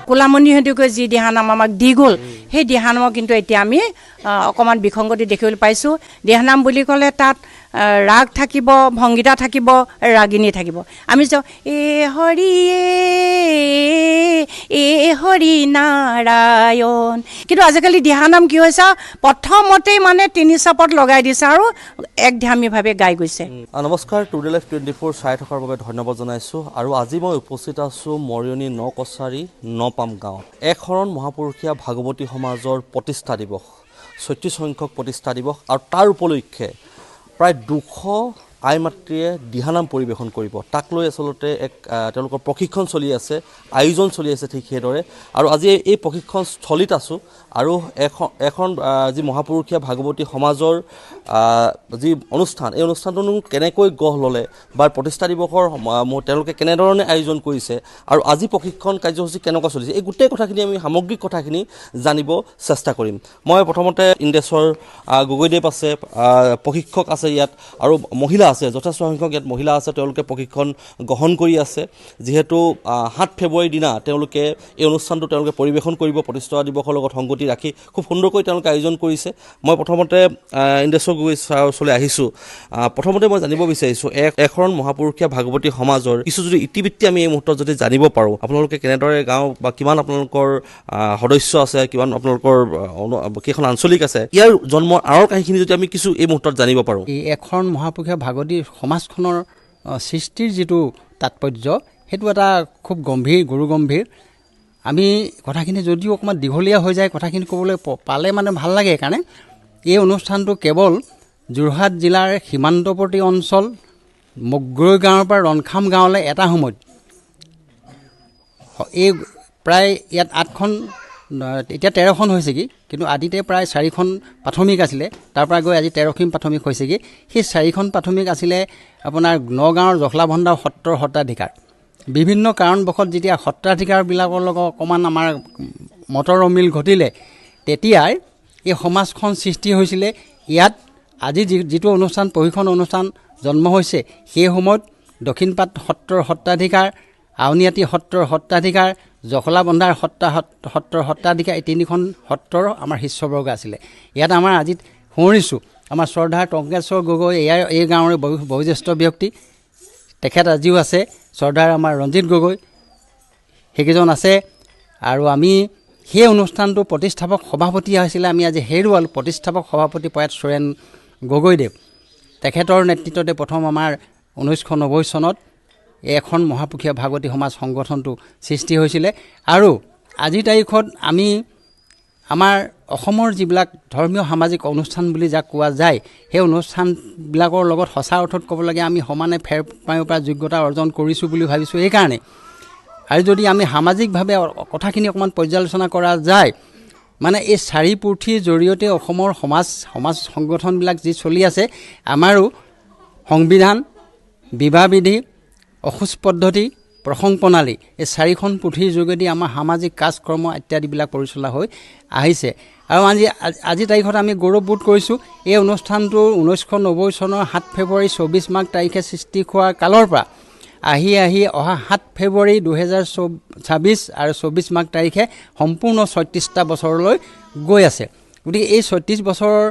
কোলামণিহঁতে যি দিহানাম আমাক দি গ'ল সেই দিহানামক কিন্তু এতিয়া আমি অকণমান বিসংগতি দেখিবলৈ পাইছোঁ। দিহানাম বুলি ক'লে তাত ৰাগ থাকিব, ভংগীতা থাকিব, ৰাগিনী থাকিব। আমি যাওঁ এ হৰি নাৰায়ণ, কিন্তু আজিকালি দিহানাম কি হৈছে প্ৰথমতেই মানে ৩ চাপত লগাই দিছে আৰু একধামীভাৱে গাই গৈছে। নমস্কাৰ, টুডে লাইফ 24 চাই থকাৰ বাবে ধন্যবাদ জনাইছোঁ। আৰু আজি মই উপস্থিত আছোঁ মৰিয়নি নকছাৰী নপাম গাঁৱত। এক শৰণ মহাপুৰুষীয়া ভাগৱতী সমাজৰ প্ৰতিষ্ঠা দিৱস, ৩৬ সংখ্যক প্ৰতিষ্ঠা দিৱস, আৰু তাৰ উপলক্ষে প্ৰায় 200 আই মাতৃয়ে দিহানাম পৰিৱেশন কৰিব। তাক লৈ আচলতে তেওঁলোকৰ প্ৰশিক্ষণ চলি আছে, আয়োজন চলি আছে ঠিক সেইদৰে। আৰু আজি এই প্ৰশিক্ষণ স্থলীত আছোঁ আৰু এখন যি মহাপুৰুষীয়া ভাগৱতী সমাজৰ যি অনুষ্ঠান, এই অনুষ্ঠানটোনো কেনেকৈ গঢ় ল'লে বা প্ৰতিষ্ঠা দিৱসৰ তেওঁলোকে কেনেধৰণে আয়োজন কৰিছে আৰু আজি প্ৰশিক্ষণ কাৰ্যসূচী কেনেকুৱা চলিছে, এই গোটেই কথাখিনি আমি সামগ্ৰিক কথাখিনি জানিব চেষ্টা কৰিম। মই প্ৰথমতে ইন্দ্ৰেশ্বৰ গগৈদেৱ আছে, প্ৰশিক্ষক আছে ইয়াত, আৰু মহিলা আছে, যথেষ্ট সংখ্যক ইয়াত মহিলা আছে। তেওঁলোকে প্ৰশিক্ষণ গ্ৰহণ কৰি আছে। যিহেতু 7 ফেব্ৰুৱাৰীৰ দিনা তেওঁলোকে এই অনুষ্ঠানটো পৰিৱেশন কৰিব, প্ৰতিষ্ঠা দিৱসৰ লগত সংগতি ৰাখি খুব সুন্দৰকৈ তেওঁলোকে আয়োজন কৰিছে। মই প্ৰথমতে ইন্দ্ৰেশ্বৰ গগৈ ছাৰৰ ওচৰলৈ আহিছোঁ। প্ৰথমতে মই জানিব বিচাৰিছোঁ, এক শৰণ মহাপুৰুষীয়া ভাগৱতী সমাজৰ কিছু যদি ইতিবৃত্তি আমি এই মুহূৰ্তত যদি জানিব পাৰোঁ, আপোনালোকে কেনেদৰে গাঁও বা কিমান আপোনালোকৰ সদস্য আছে, কিমান আপোনালোকৰ কেইখন আঞ্চলিক আছে, ইয়াৰ জন্মৰ আঁৰৰ কাহিনীখিনি যদি আমি কিছু এই মুহূৰ্তত জানিব পাৰোঁ। এই এক শৰণ মহাপুৰুষীয়া ভাগৱতী সমাজখনৰ সৃষ্টিৰ যিটো তাৎপৰ্য, সেইটো এটা খুব গুৰুগম্ভীৰ। আমি কথাখিনি যদিও অকণমান দীঘলীয়া হৈ যায়, কথাখিনি ক'বলৈ পালে মানে ভাল লাগে। সেইকাৰণে এই অনুষ্ঠানটো কেৱল যোৰহাট জিলাৰ সীমান্তৱৰ্তী অঞ্চল মগৰৈ গাঁৱৰ পৰা ৰনখাম গাঁৱলৈ এটা সময়ত এই প্ৰায় ইয়াত 8খন, এতিয়া 13খন হৈছেগৈ, কিন্তু আদিতে প্ৰায় 4খন প্ৰাথমিক আছিলে। তাৰপৰা গৈ আজি 13খন প্ৰাথমিক হৈছেগৈ। সেই 4খন প্ৰাথমিক আছিলে আপোনাৰ নগাঁৱৰ জখলাবন্ধা সত্ৰৰ সত্ৰাধিকাৰ। বিভিন্ন কাৰণবশত যেতিয়া সত্ৰাধিকাৰবিলাকৰ লগত অকণমান আমাৰ মতৰ অমিল ঘটিলে, তেতিয়াই এই সমাজখন সৃষ্টি হৈছিলে। ইয়াত আজি যিটো অনুষ্ঠান, প্ৰশিক্ষণ অনুষ্ঠান জন্ম হৈছে, সেই সময়ত দক্ষিণপাট সত্ৰৰ সত্ৰাধিকাৰ, আউনীআটী সত্ৰৰ সত্ৰাধিকাৰ, জখলাবন্ধাৰ সত্ৰৰ সত্ৰাধিকাৰ, এই 3খন সত্ৰৰ আমাৰ শিষ্যবৰ্গ আছিলে। ইয়াত আমাৰ আজি সোঁৱৰিছোঁ আমাৰ শ্ৰদ্ধাৰ টংকেশ্বৰ গগৈ, এই গাঁৱৰে বয়োজ্যেষ্ঠ ব্যক্তি, তেখেত আজিও আছে। শ্ৰদ্ধাৰ আমাৰ ৰঞ্জিত গগৈ, সেইকেইজন আছে। আৰু আমি সেই অনুষ্ঠানটো প্ৰতিষ্ঠাপক সভাপতি হৈছিলে, আমি আজি হেৰুৱালোঁ প্ৰতিষ্ঠাপক সভাপতি প্ৰয়াত সুৰেণ গগৈদেৱ। তেখেতৰ নেতৃত্বতে প্ৰথম আমাৰ 1990 চনত এখন মহাপুৰুষীয়া ভাগৱতী সমাজ সংগঠনটো সৃষ্টি হৈছিলে। আৰু আজিৰ তাৰিখত আমি আমাৰ অসমৰ যিবিলাক ধৰ্মীয় সামাজিক অনুষ্ঠান বুলি যাক কোৱা যায়, সেই অনুষ্ঠানবিলাকৰ লগত সঁচা অৰ্থত ক'ব লাগে আমি সমানে ফেৰ পায়ো পৰা যোগ্যতা অৰ্জন কৰিছোঁ বুলি ভাবিছোঁ। এইকাৰণে আৰু যদি আমি সামাজিকভাৱে কথাখিনি অকণমান পৰ্যালোচনা কৰা যায়, মানে এই 4 পুথিৰ জৰিয়তে অসমৰ সমাজ সংগঠনবিলাক যি চলি আছে, আমাৰো সংবিধান, বিবাহ বিধি, অখোজ পদ্ধতি, প্ৰসং প্ৰণালী, এই 4খন পুথিৰ যোগেদি আমাৰ সামাজিক কাজকৰ্ম ইত্যাদিবিলাক পৰিচালনা হৈ আহিছে। আৰু আজি তাৰিখত আমি গৌৰৱবোধ কৰিছোঁ, এই অনুষ্ঠানটো 1990 চনৰ 7 ফেব্ৰুৱাৰী 24 মাৰ্চ তাৰিখে সৃষ্টি হোৱাৰ কালৰ পৰা আহি অহা 7 ফেব্ৰুৱাৰী 2026 আৰু 24 মাৰ্চ তাৰিখে সম্পূৰ্ণ 36টা বছৰলৈ গৈ আছে। গতিকে এই 36 বছৰৰ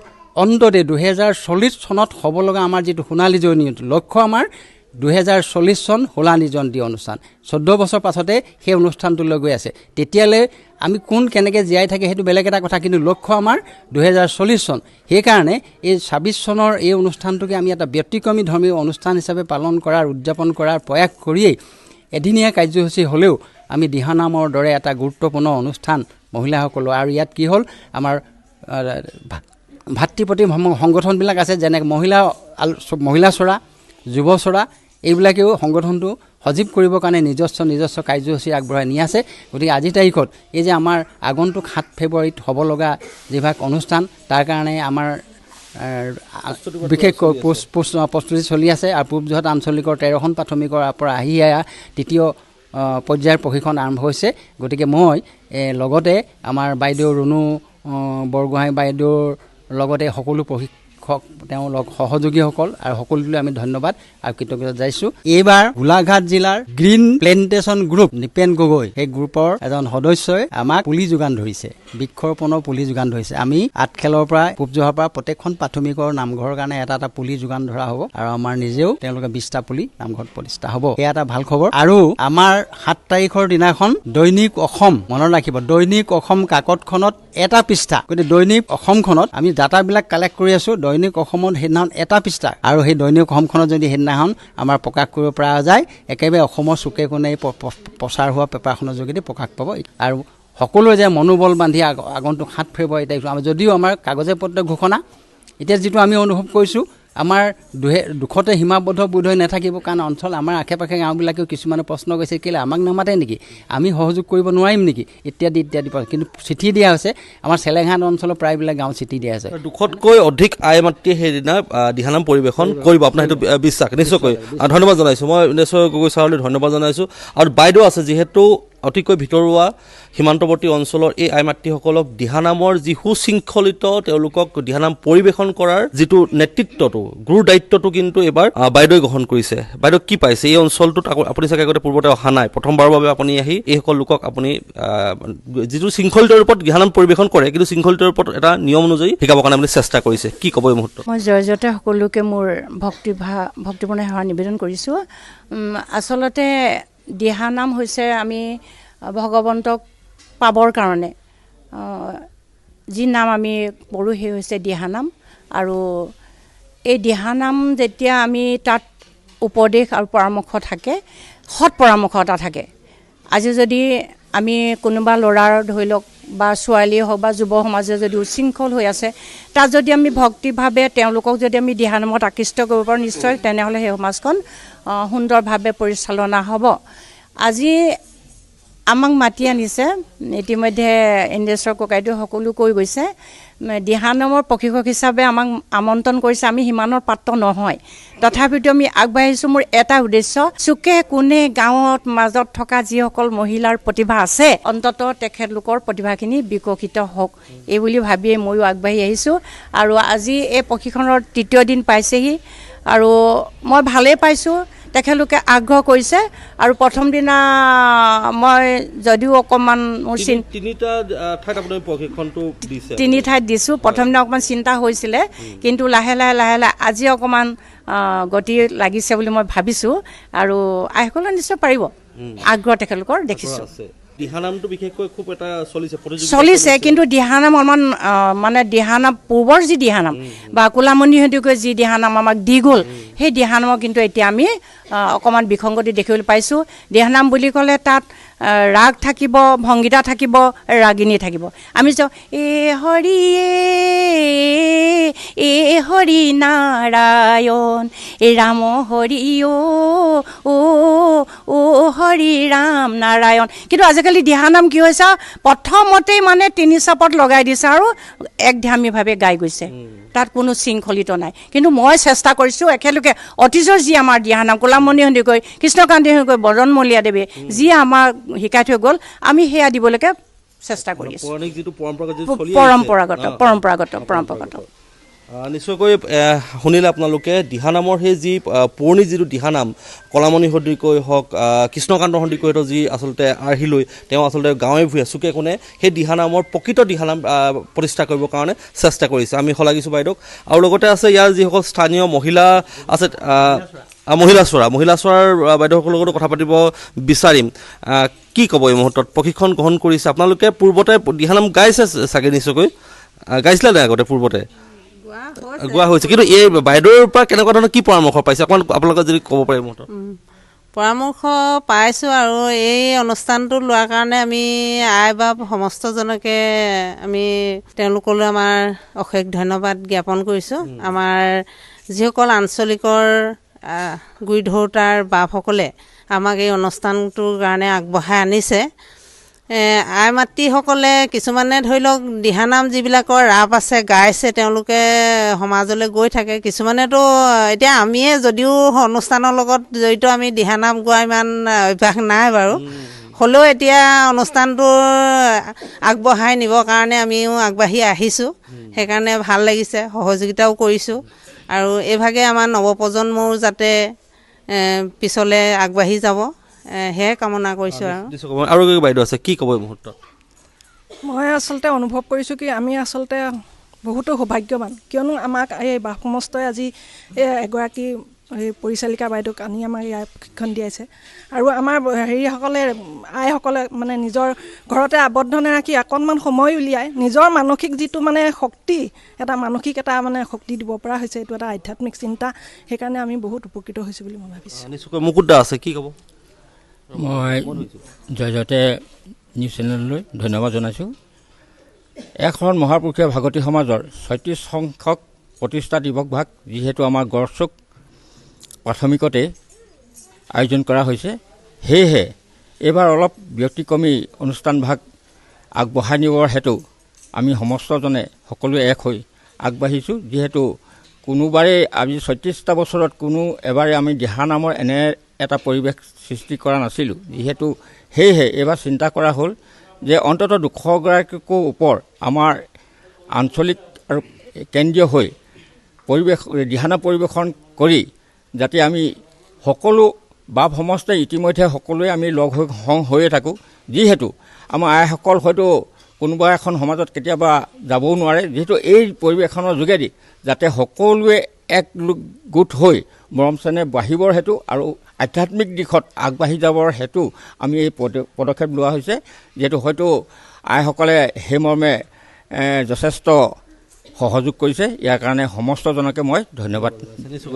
অন্ততে 2040 চনত হ'ব লগা আমাৰ যিটো সোণালী জয়ন্তী লক্ষ্য, আমাৰ 2040 চন সোণালী জয়ন্তী অনুষ্ঠান 14 বছৰ পাছতে সেই অনুষ্ঠানটোলৈ গৈ আছে। তেতিয়ালৈ আমি কেনেকৈ জীয়াই থাকে সেইটো বেলেগ এটা কথা, কিন্তু লক্ষ্য আমাৰ 2040 চন। সেইকাৰণে এই 26 চনৰ এই অনুষ্ঠানটোকে আমি এটা ব্যতিক্ৰমী ধৰ্মীয় অনুষ্ঠান হিচাপে পালন কৰাৰ, উদযাপন কৰাৰ প্ৰয়াস কৰিয়েই এদিনীয়া কাৰ্যসূচী হ'লেও আমি দিহানামৰ দৰে এটা গুৰুত্বপূৰ্ণ অনুষ্ঠান মহিলাসকলৰ, আৰু ইয়াত কি হ'ল আমাৰ ভাতৃপ্ৰতি সংগঠনবিলাক আছে, যেনে মহিলা চৰা, যুৱ চৰা, এইবিলাকেও সংগঠনটো সজীৱ কৰিবৰ কাৰণে নিজস্ব কাৰ্যসূচী আগবঢ়াই নি আছে। গতিকে আজিৰ তাৰিখত এই যে আমাৰ আগন্তুক 7 ফেব্ৰুৱাৰীত হ'ব লগা যিভাগ অনুষ্ঠান, তাৰ কাৰণে আমাৰ বিশেষকৈ প্ৰস্তুতি চলি আছে আৰু পূব যোৰহাট আঞ্চলিকৰ 13খন প্ৰাথমিকৰ পৰা আহি তৃতীয় পৰ্যায়ৰ প্ৰশিক্ষণ আৰম্ভ হৈছে। গতিকে মই লগতে আমাৰ বাইদেউ ৰুণু বৰগোহাঁই বাইদেউৰ লগতে সকলো প্ৰশিক্ষক তেওঁ সহযোগীসকল আৰু সকলোলৈ আমি ধন্যবাদ আৰু কৃতজ্ঞতা যাইছোঁ। এইবাৰ গোলাঘাট জিলাৰ green plantation group Nipen Gogoi সেই গ্ৰুপৰ এজন সদস্যই আমাক পুলি যোগান ধৰিছে, বৃক্ষৰোপণৰ পুলি যোগান ধৰিছে। আমি আঠখেলৰ পৰা পূব যোৰহাটৰ পৰা প্ৰত্যেকখন প্ৰাথমিকৰ নামঘৰৰ কাৰণে এটা পুলি যোগান ধৰা হ'ব আৰু আমাৰ নিজেও তেওঁলোকে 20টা পুলি নামঘৰত প্ৰতিষ্ঠা হ'ব। সেয়া এটা ভাল খবৰ। আৰু আমাৰ 7 তাৰিখৰ দিনাখন দৈনিক অসম, মনত ৰাখিব, দৈনিক অসম কাকতখনত এটা পৃষ্ঠা। গতিকে দৈনিক অসমখনত আমি ডাটাবিলাক কালেক্ট কৰি আছোঁ। দৈনিক অসমত সেইদিনাখন এটা পৃষ্ঠা আৰু সেই দৈনিক অসমখনত যদি সেইদিনাখন আমাৰ প্ৰকাশ কৰিব পৰা যায়, একেবাৰে অসমৰ চুকে কোণে প্ৰচাৰ হোৱা পেপাৰখনৰ যোগেদি প্ৰকাশ পাব। আৰু সকলোৱে যে মনোবল বান্ধি আগন্তুক 7 ফেব্ৰুৱাৰী তাৰিখ যদিও আমাৰ কাগজে পত্ৰ ঘোষণা এতিয়া যিটো আমি অনুভৱ কৰিছোঁ, আমাৰ দুখতে সীমাবদ্ধ বোধ হৈ নাথাকিব। কাৰণ অঞ্চল আমাৰ আশে পাশে গাঁওবিলাকেও কিছুমানে প্ৰশ্ন কৰিছে, কেলৈ আমাক নামাতে নেকি, আমি সহযোগ কৰিব নোৱাৰিম নেকি ইত্যাদি ইত্যাদি। কিন্তু চিঠি দিয়া হৈছে, আমাৰ চেলেংহাট অঞ্চলৰ প্ৰায়বিলাক গাঁও চিঠি দিয়া আছে। দুশতকৈ অধিক আই মাতৃয়ে সেইদিনা দিহানাম পৰিৱেশন কৰিব, আপোনাৰ সেইটো বিশ্বাস? নিশ্চয়কৈ ধন্যবাদ জনাইছোঁ। মই নিশ্চয় গগৈ ছাৰলৈ ধন্যবাদ জনাইছোঁ। আৰু বাইদেউ আছে যিহেতু অতিকৈ ভিতৰুৱা সীমান্তৱৰ্তী অঞ্চলৰ এই আই মাতৃসকলক দিহানামৰ যি সুশৃংখলিত তেওঁলোকক দিহানাম পৰিৱেশন কৰাৰ যিটো নেতৃত্বটো, গুৰু দায়িত্বটো কিন্তু এইবাৰ বাইদেৱে গ্ৰহণ কৰিছে। বাইদেউ কি পাইছে এই অঞ্চলটোত? আপুনি চাগে আগতে পূৰ্বতে অহা নাই, প্ৰথমবাৰৰ বাবে আপুনি আহি এইসকল লোকক আপুনি যিটো শৃংখলিত ৰূপত দিহানাম পৰিৱেশন কৰে, কিন্তু শৃংখলিত ৰূপত এটা নিয়ম অনুযায়ী শিকাবৰ কাৰণে আপুনি চেষ্টা কৰিছে, কি ক'ব এই মুহূৰ্তত? মই জয়জতে সকলোকে মোৰ ভক্তিপূৰ্ণ সেৱা নিবেদন কৰিছোঁ। আচলতে দিহানাম হৈছে আমি ভগৱন্তক পাবৰ কাৰণে যি নাম আমি পঢ়োঁ সেই হৈছে দিহানাম। আৰু এই দিহানাম যেতিয়া আমি তাত উপদেশ আৰু পৰামৰ্শ থাকে, সৎ পৰামৰ্শ এটা থাকে। আজি যদি আমি কোনোবা ল'ৰাৰ ধৰি লওক বা ছোৱালীয়ে হওক বা যুৱ সমাজে যদি উশৃংখল হৈ আছে, তাত যদি আমি ভক্তিভাৱে তেওঁলোকক যদি আমি দিহানামত আকৃষ্ট কৰিব পাৰোঁ, নিশ্চয় তেনেহ'লে সেই সমাজখন সুন্দৰভাৱে পৰিচালনা হ'ব। আজি আমাক মাতি আনিছে, ইতিমধ্যে ইন্দ্ৰেশ্বৰ ককাইদেউ সকলো কৈ গৈছে, দিহানামৰ প্ৰশিক্ষক হিচাপে আমাক আমন্ত্ৰণ কৰিছে। আমি সিমানৰ পাত্ৰ নহয়, তথাপিতো আমি আগবাঢ়িছোঁ। মোৰ এটা উদ্দেশ্য, চুকে কোণে গাঁৱত মাজত থকা যিসকল মহিলাৰ প্ৰতিভা আছে, অন্ততঃ তেখেতলোকৰ প্ৰতিভাখিনি বিকশিত হওক, এই বুলি ভাবিয়ে ময়ো আগবাঢ়ি আহিছোঁ। আৰু আজি এই প্ৰশিক্ষণৰ 3য় দিন পাইছেহি আৰু মই ভালেই পাইছোঁ। তেখেতলোকে আগ্ৰহ কৰিছে আৰু প্ৰথম দিনা মই যদিও অকণমান মোৰ তিনি ঠাইত দিছোঁ, প্ৰথম দিনা অকণমান চিন্তা হৈছিলে, কিন্তু লাহে লাহে আজি অকণমান গতি লাগিছে বুলি মই ভাবিছোঁ। আৰু আইসকলে নিশ্চয় পাৰিব, আগ্ৰহ তেখেতলোকৰ দেখিছোঁ। দিহানামটো বিশেষকৈ খুব এটা চলিছে, কিন্তু দিহানাম অলপমান মানে দিহানাম পূৰ্বৰ যি দিহানাম বা কোলামণিহঁতিকৈ যি দিহানাম আমাক দি গ'ল, সেই দিহানামৰ কিন্তু এতিয়া আমি অকণমান বিসংগতি দেখিবলৈ পাইছোঁ। দিহানাম বুলি ক'লে তাত ৰাগ থাকিব, ভংগীতা থাকিব, ৰাগিনী থাকিব। আমি যাওঁ এ হৰি নাৰায়ণ ৰাম হৰি অ হৰি ৰাম নাৰায়ণ। কিন্তু আজিকালি দিহানাম কি হৈছে, প্ৰথমতেই মানে 3 চাপত লগাই দিছে আৰু একধামীভাৱে গাই গৈছে, তাত কোনো শৃংখলিত নাই। কিন্তু মই চেষ্টা কৰিছোঁ, একেলগে অতীজৰ যি আমাৰ দিহানাম কোলামণি সন্দিকৈ, কৃষ্ণকান্তি সন্দিকৈ, বৰদমলীয়া দেৱে যি আমাক শিকাই থৈ গ'ল, আমি সেয়া দিবলৈকে চেষ্টা কৰি আছোঁ। পৰম্পৰাগত নিশ্চয়কৈ শুনিলে আপোনালোকে দিহানামৰ সেই যি পুৰণি যিটো দিহানাম, কলামণি সন্দিকৈ হওক, কৃষ্ণকান্ত সন্দিকৈহঁতৰ যি আচলতে আৰ্হি লৈ তেওঁ আচলতে গাঁৱে ভূঞে চুকে কোণে সেই দিহানামৰ প্ৰকৃত দিহানাম প্ৰতিষ্ঠা কৰিবৰ কাৰণে চেষ্টা কৰিছে। আমি শলাগিছোঁ বাইদেউক। আৰু লগতে আছে ইয়াৰ যিসকল স্থানীয় মহিলা আছে, মহিলা চোৱাৰ বাইদেউসকলৰ লগতো কথা পাতিব বিচাৰিম। কি ক'ব এই মুহূৰ্তত? প্ৰশিক্ষণ গ্ৰহণ কৰিছে আপোনালোকে, পূৰ্বতে দিহানাম গাইছে চাগে, নিশ্চয়কৈ গাইছিলে নাই আগতে? পূৰ্বতে গোৱা হৈছে, কিন্তু এই বাইদেউৰ পৰা কেনেকুৱা ধৰণৰ কি পৰামৰ্শ পাইছে অকণমান আপোনালোকে যদি ক'ব পাৰে? মুহূৰ্তত পৰামৰ্শ পাইছোঁ আৰু এই অনুষ্ঠানটো লোৱাৰ কাৰণে আমি আই বাপ সমস্তজনকে আমি তেওঁলোকলৈ আমাৰ অশেষ ধন্যবাদ জ্ঞাপন কৰিছোঁ। আমাৰ যিসকল আঞ্চলিকৰ গুৰি ধৰোঁতাৰ বাপসকলে আমাক এই অনুষ্ঠানটোৰ কাৰণে আগবঢ়াই আনিছে, আই মাতৃসকলে কিছুমানে ধৰি লওক দিহানাম যিবিলাকৰ ৰাপ আছে গাইছে তেওঁলোকে সমাজলৈ গৈ থাকে। কিছুমানেতো এতিয়া আমিয়ে যদিও অনুষ্ঠানৰ লগত জড়িত আমি দিহানাম গোৱা ইমান অভ্যাস নাই বাৰু, হ'লেও এতিয়া অনুষ্ঠানটো আগবঢ়াই নিবৰ কাৰণে আমিও আগবাঢ়ি আহিছোঁ। সেইকাৰণে ভাল লাগিছে, সহযোগিতাও কৰিছোঁ আৰু এইভাগে আমাৰ নৱপ্ৰজন্মও যাতে পিছলৈ আগবাঢ়ি যাব সেয়াই কামনা কৰিছোঁ। আৰু বাইদেউ আছে কি ক'ব এই মুহূৰ্তত? মই আচলতে অনুভৱ কৰিছোঁ কি আমি আচলতে বহুতো সৌভাগ্যৱান, কিয়নো আমাক এই বাপ সমস্তই আজি এগৰাকী এই পৰিচালিকা বাইদেউক আনি আমাক ইয়াৰ প্ৰশিক্ষণ দিয়াইছে আৰু আমাৰ হেৰিসকলে আইসকলে মানে নিজৰ ঘৰতে আবদ্ধ নাৰাখি অকণমান সময় উলিয়াই নিজৰ মানসিক যিটো মানে শক্তি, এটা মানসিক এটা মানে শক্তি দিব পৰা হৈছে। এইটো এটা আধ্যাত্মিক চিন্তা, সেইকাৰণে আমি বহুত উপকৃত হৈছোঁ বুলি মই ভাবিছোঁ। নিশ্চয়কৈ মুকুট দা আছে কি ক'ব? মই জয়তে নিউজ চেনেললৈ ধন্যবাদ জনাইছোঁ। এখন মহাপুৰুষীয় ভাগৱতী সমাজৰ 36 সংখ্যক প্ৰতিষ্ঠা দিৱস ভাগ যিহেতু আমাৰ গড়চুক প্ৰাথমিকতে আয়োজন কৰা হৈছে, সেয়েহে এইবাৰ অলপ ব্যতিক্ৰমী অনুষ্ঠান ভাগ আগবঢ়াই নিবৰ হেতু আমি সমস্তজনে সকলোৱে এক হৈ আগবাঢ়িছোঁ। যিহেতু কোনোবাৰে আজি 36টা বছৰত কোনো এবাৰে আমি দিহানামৰ এনে এটা পৰিৱেশ সৃষ্টি কৰা নাছিলোঁ। যিহেতু সেয়েহে এইবাৰ চিন্তা কৰা হ'ল যে অন্ততঃ 200গৰাকীকো ওপৰ আমাৰ আঞ্চলিক আৰু কেন্দ্ৰীয় হৈ দিহানাম পৰিৱেশন কৰি যাতে আমি সকলো বাপ সমস্তে ইতিমধ্যে সকলোৱে আমি লগ হৈয়ে থাকোঁ। যিহেতু আমাৰ আইসকল হয়তো কোনোবা এখন সমাজত কেতিয়াবা যাবও নোৱাৰে, যিহেতু এই পৰিৱেশনৰ যোগেদি যাতে সকলোৱে এক গোট হৈ মৰম চেনেহ বাঢ়িবৰ হেতু আৰু আধ্যাত্মিক দিশত আগবাঢ়ি যাবৰ হেতু আমি এই পদক্ষেপ লোৱা হৈছে। যিহেতু হয়তো আইসকলে সেই মৰ্মে যথেষ্ট সহযোগ কৰিছে, ইয়াৰ কাৰণে সমস্তজনকে মই ধন্যবাদ।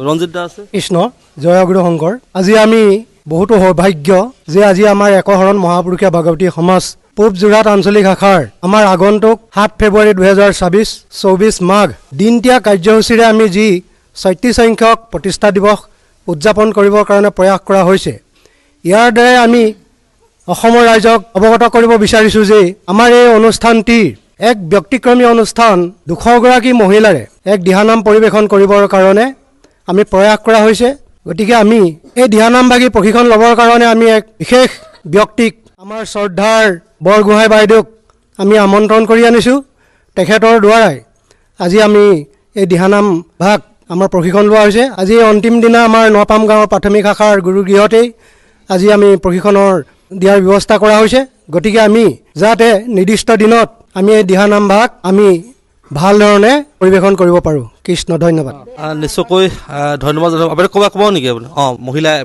ৰঞ্জিত দা আছে। কৃষ্ণ জয় গুৰু শংকৰ। আজি আমি বহুতো সৌভাগ্য যে আজি আমাৰ একশৰণ মহাপুৰুষীয়া ভাগৱতী সমাজ পূব যোৰহাট আঞ্চলিক শাখাৰ আমাৰ আগন্তুক 7 ফেব্ৰুৱাৰী 2026 24 মাঘ দিনতীয়া কাৰ্যসূচীৰে আমি যি 36 সংখ্যক প্ৰতিষ্ঠা দিৱস উদযাপন কৰিবৰ কাৰণে প্ৰয়াস কৰা হৈছে, ইয়াৰ দ্বাৰাই আমি অসমৰ ৰাইজক অৱগত কৰিব বিচাৰিছোঁ যে আমাৰ এই অনুষ্ঠানটিৰ এক ব্যতিক্ৰমী অনুষ্ঠান 200গৰাকী মহিলাৰে এক দিহানাম পৰিৱেশন কৰিবৰ কাৰণে আমি প্ৰয়াস কৰা হৈছে। গতিকে আমি এই দিহানামভাগী প্ৰশিক্ষণ ল'বৰ কাৰণে আমি এক বিশেষ ব্যক্তিক আমাৰ শ্ৰদ্ধাৰ বৰগোহাঁই বাইদেউক আমি আমন্ত্ৰণ কৰি আনিছোঁ। তেখেতৰ দ্বাৰাই আজি আমি এই দিহানাম ভাগ আমাৰ প্ৰশিক্ষণ লোৱা হৈছে। আজি অন্তিম দিনা আমাৰ নপাম গাঁৱৰ প্ৰাথমিক শাখাৰ গুৰুগৃহতেই আজি আমি প্ৰশিক্ষণৰ দিয়াৰ ব্যৱস্থা কৰা হৈছে। গতিকে আমি যাতে নিৰ্দিষ্ট দিনত আমি এই দিহানাম ভাগ আমি ভাল ধৰণে পৰিৱেশন কৰিব পাৰোঁ। কৃষ্ণ ধন্যবাদ। নিশ্চয়কৈ ধন্যবাদ জনাব। আপুনি ক'ব নেকি? আপুনি মহিলাই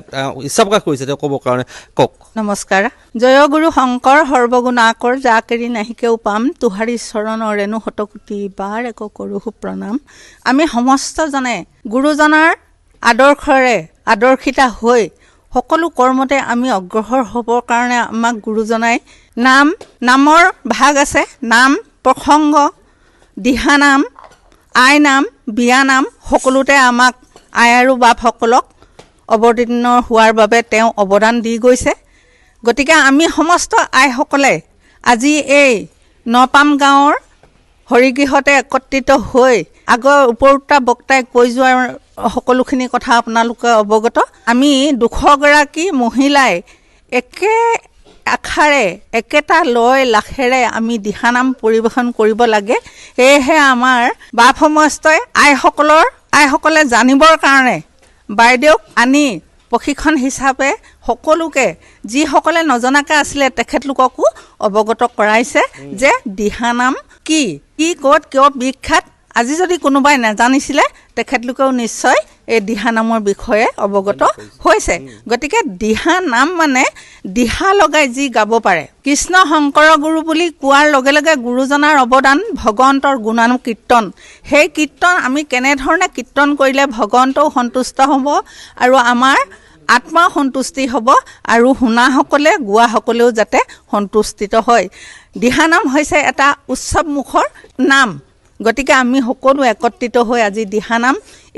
ইচ্ছা প্ৰকাশ কৰিছে তেওঁ ক'বৰ কাৰণে, কওক। নমস্কাৰ। জয় গুৰু শংকৰ সৰ্বগুণাকৰ জাকেৰি নাহিকেও পাম তোহাৰী চৰণৰ ৰেণু শতকোটি বাৰ এক কৰোঁ প্ৰণাম। আমি সমস্তজনে গুৰুজনাৰ আদৰ্শৰে আদৰ্শিতা হৈ সকলো কৰ্মতে আমি অগ্ৰসৰ হ'বৰ কাৰণে আমাক গুৰুজনাই নামৰ ভাগ আছে, নাম প্ৰসংগ, দিহানাম, আইনাম, বিয়ানাম সকলোতে আমাক আই আৰু বাপসকলক অৱতীৰ্ণ হোৱাৰ বাবে তেওঁ অৱদান দি গৈছে। গতিকে আমি সমস্ত আইসকলে আজি এই নপাম গাঁৱৰ হৰিগৃহতে একত্ৰিত হৈ আগৰ ওপৰোক্তা বক্তাই কৈ যোৱাৰ সকলোখিনি কথা আপোনালোকে অৱগত। আমি 200গৰাকী মহিলাই একে আশাৰে একেটা লয় লাখেৰে আমি দিহানাম পৰিৱেশন কৰিব লাগে। সেয়েহে আমাৰ বাপ সমস্তই আইসকলে জানিবৰ কাৰণে বাইদেউক আনি প্ৰশিক্ষণ হিচাপে সকলোকে যিসকলে নজনাকৈ আছিলে তেখেতলোককো অৱগত কৰাইছে যে দিহানাম কি ক'ত কিয় বিখ্যাত। আজি যদি কোনোবাই নাজানিছিলে তেখেতলোকেও নিশ্চয় এই দিহানামৰ বিষয়ে অৱগত হৈছে। গতিকে দিহানাম মানে দিহা লগাই যি গাব পাৰে। কৃষ্ণ শংকৰ গুৰু বুলি কোৱাৰ লগে লগে গুৰুজনাৰ অৱদান ভগৱন্তৰ গুণানুম কীৰ্তন। সেই কীৰ্তন আমি কেনেধৰণে কীৰ্তন কৰিলে ভগৱন্তও সন্তুষ্ট হ'ব আৰু আমাৰ আত্মা সন্তুষ্টি হ'ব আৰু শুনাসকলে গোৱাসকলেও যাতে সন্তুষ্টিত হয়। দিহানাম হৈছে এটা উৎসৱমুখৰ নাম। গতিকে আমি সকলো একত্ৰিত হৈ আজি দিহানাম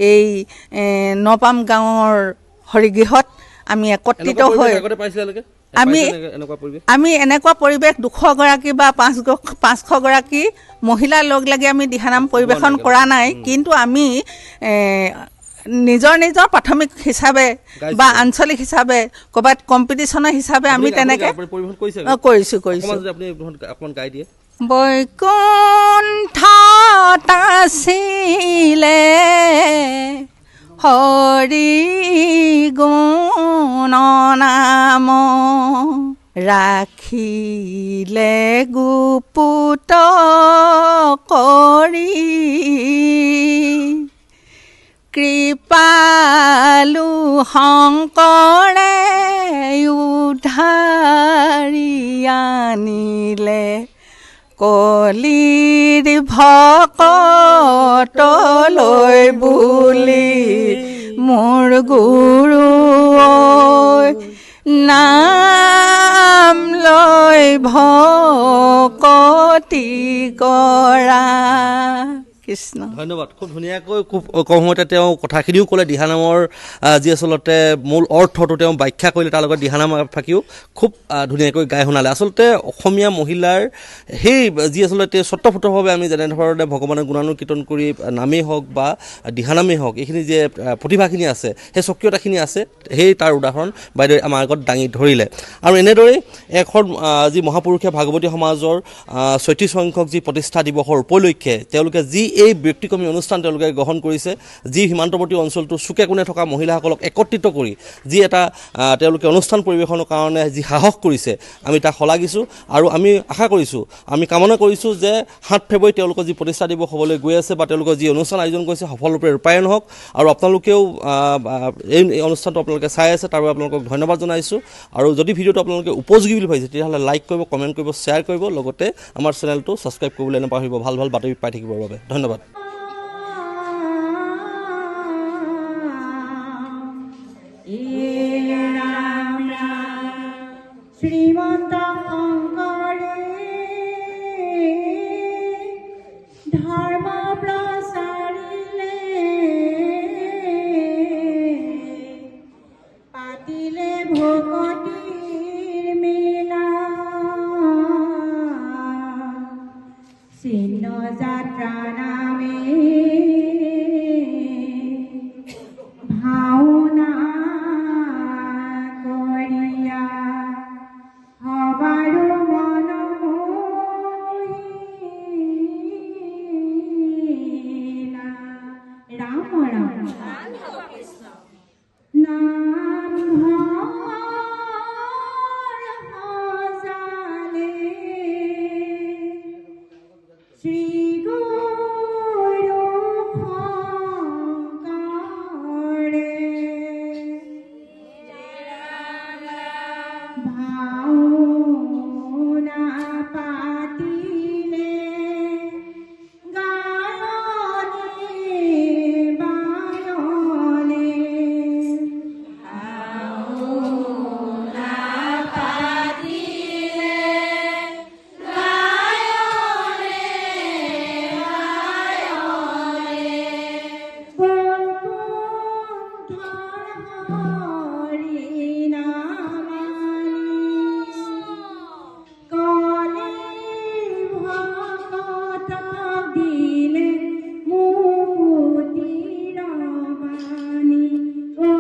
এই নপাম গাঁৱৰ হৰিগৃহত আমি একত্ৰিত হৈ আমি এনেকুৱা পৰিৱেশ আমি এনেকুৱা পৰিৱেশ 200গৰাকী বা 500গৰাকী মহিলা লগ লাগি আমি দিহানাম পৰিৱেশন কৰা নাই, কিন্তু আমি নিজৰ নিজৰ প্ৰাথমিক হিচাপে বা আঞ্চলিক হিচাপে ক'ৰবাত কম্পিটিশ্যনৰ হিচাপে আমি তেনেকৈ পৰিৱেশন কৰিছে কৰিছোঁ আপুনি অকণমান গাই দিয়ে বৈকুণ্ঠত আছিলে হৰি গুণ নাম ৰাখিলে গুপুত কৰি কৃপালু শংকৰে উদ্ধাৰি আনিলে কলিৰ ভকতলৈ বুলি মোৰ গুৰু নাম লৈ ভকতি কৰা কৃষ্ণ। ধন্যবাদ। খুব ধুনীয়াকৈ খুব কম সময়তে তেওঁ কথাখিনিও ক'লে দিহানামৰ যি আচলতে মূল অৰ্থটো তেওঁ ব্যাখ্যা কৰিলে, তাৰ লগত দিহানাম ফাঁকিও খুব ধুনীয়াকৈ গাই শুনালে। আচলতে অসমীয়া মহিলাৰ সেই যি আচলতে স্বতঃস্ফূৰ্তভাৱে আমি যেনেধৰণে ভগৱানৰ গুণানুকীৰ্তন কৰি নামেই হওক বা দিহানামেই হওক এইখিনি যে প্ৰতিভাখিনি আছে, সেই স্বকীয়তাখিনি আছে, সেই তাৰ উদাহৰণ বাইদেৱে আমাৰ আগত দাঙি ধৰিলে। আৰু এনেদৰেই এখন যি মহাপুৰুষীয়া ভাগৱতী সমাজৰ ৩৬ সংখ্যক যি প্ৰতিষ্ঠা দিৱসৰ উপলক্ষে তেওঁলোকে যি এই ব্যক্তিক্ৰমী অনুষ্ঠান তেওঁলোকে গ্ৰহণ কৰিছে, যি সীমান্তৱৰ্তী অঞ্চলটোৰ চুকে কোণে থকা মহিলাসকলক একত্ৰিত কৰি যি এটা তেওঁলোকে অনুষ্ঠান পৰিৱেশনৰ কাৰণে যি সাহস কৰিছে, আমি তাক শলাগিছোঁ। আৰু আমি আশা কৰিছোঁ, আমি কামনা কৰিছোঁ যে ৭ ফেব্ৰুৱাৰীত তেওঁলোকৰ যি প্ৰতিষ্ঠা দিৱস হ'বলৈ গৈ আছে বা তেওঁলোকৰ যি অনুষ্ঠান আয়োজন কৰিছে সফলৰূপে ৰূপায়ণ হওক। আৰু আপোনালোকেও এই অনুষ্ঠানটো আপোনালোকে চাই আছে, তাৰ বাবে আপোনালোকক ধন্যবাদ জনাইছোঁ। আৰু যদি ভিডিঅ'টো আপোনালোকে উপযোগী বুলি ভাবিছে তেতিয়াহ'লে লাইক কৰিব, কমেণ্ট কৰিব, শ্বেয়াৰ কৰিব, লগতে আমাৰ চেনেলটো ছাবস্ক্ৰাইব কৰিবলৈ নাপাহৰিব ভাল ভাল বাতৰি পাই থাকিবৰ বাবে। ধন্যবাদ। শ্রীমন্ত শঙ্করে ধর্ম প্রসারিলে পাতিলে ভকতির মেলা চিহ্ন যাত্রা নামে ভাওনা করিয়া হবারো মনমোহিনা। রাম রাম নাম ঘর হজালে শ্রী গুরু শঙ্করে ভাওনা পাতিলে গায়নে বায়নে ভাওনা পাতিলে গায়নে বায়নে বৈকুণ্ঠর হরি নামানি কলে ভকত দিলে মুক্তির বাণী ও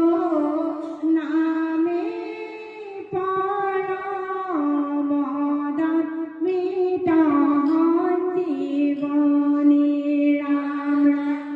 নামে পরমদন মিটন জীবনী। রাম রাম